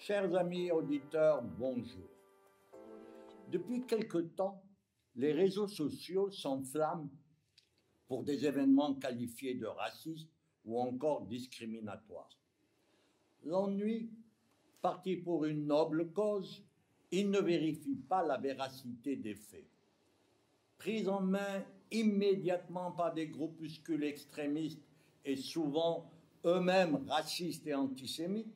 Chers amis auditeurs, bonjour. Depuis quelque temps, les réseaux sociaux s'enflamment pour des événements qualifiés de racistes ou encore discriminatoires. L'ennui, parti pour une noble cause, il ne vérifie pas la véracité des faits. Pris en main immédiatement par des groupuscules extrémistes et souvent eux-mêmes racistes et antisémites,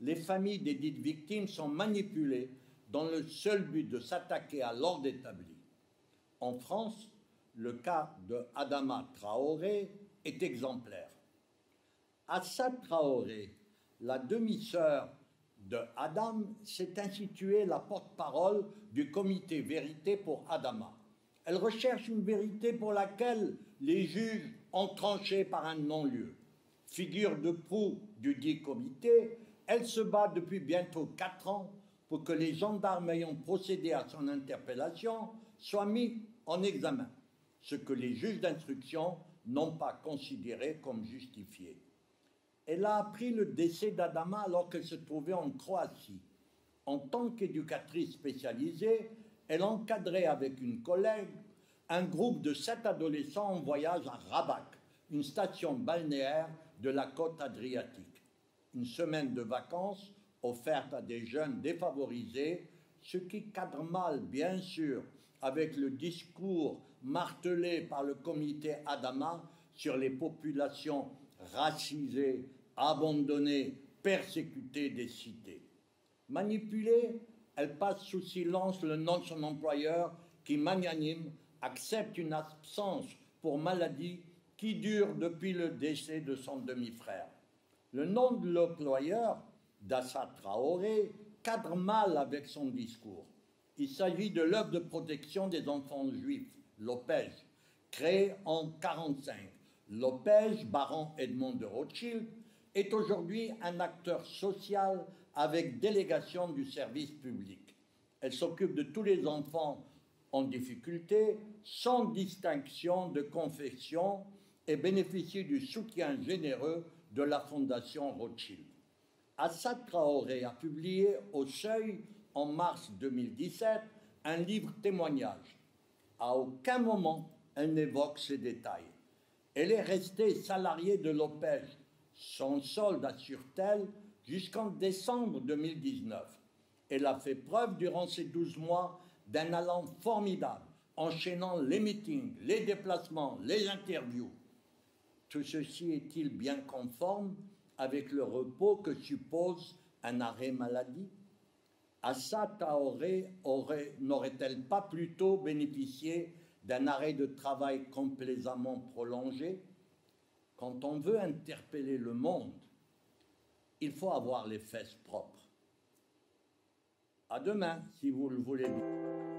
les familles des dites victimes sont manipulées dans le seul but de s'attaquer à l'ordre établi. En France, le cas de Adama Traoré est exemplaire. Assad Traoré, la demi-sœur de Adam, s'est instituée la porte-parole du comité Vérité pour Adama. Elle recherche une vérité pour laquelle les juges ont tranché par un non-lieu. Figure de proue du dit comité, elle se bat depuis bientôt 4 ans pour que les gendarmes ayant procédé à son interpellation soient mis en examen, ce que les juges d'instruction n'ont pas considéré comme justifié. Elle a appris le décès d'Adama alors qu'elle se trouvait en Croatie. En tant qu'éducatrice spécialisée, elle encadrait avec une collègue un groupe de 7 adolescents en voyage à Rabat, une station balnéaire de la côte adriatique. Une semaine de vacances offerte à des jeunes défavorisés, ce qui cadre mal, bien sûr, avec le discours martelé par le comité Adama sur les populations racisées, abandonnées, persécutées des cités. Manipulée, elle passe sous silence le nom de son employeur qui, magnanime, accepte une absence pour maladie qui dure depuis le décès de son demi-frère. Le nom de l'employeur, d'Assad Traoré, cadre mal avec son discours. Il s'agit de l'œuvre de protection des enfants juifs, l'OPEJ, créée en 1945. L'OPEJ, baron Edmond de Rothschild, est aujourd'hui un acteur social avec délégation du service public. Elle s'occupe de tous les enfants en difficulté, sans distinction de confession, et bénéficie du soutien généreux de la Fondation Rothschild. Assad Traoré a publié au Seuil, en mars 2017, un livre témoignage. À aucun moment, elle n'évoque ces détails. Elle est restée salariée de l'OPEJ. Son solde assure-t-elle jusqu'en décembre 2019. Elle a fait preuve durant ces 12 mois d'un allant formidable, enchaînant les meetings, les déplacements, les interviews. Tout ceci est-il bien conforme avec le repos que suppose un arrêt maladie? Assad Traoré n'aurait-elle pas plutôt bénéficié d'un arrêt de travail complaisamment prolongé? Quand on veut interpeller le monde, il faut avoir les fesses propres. À demain, si vous le voulez bien.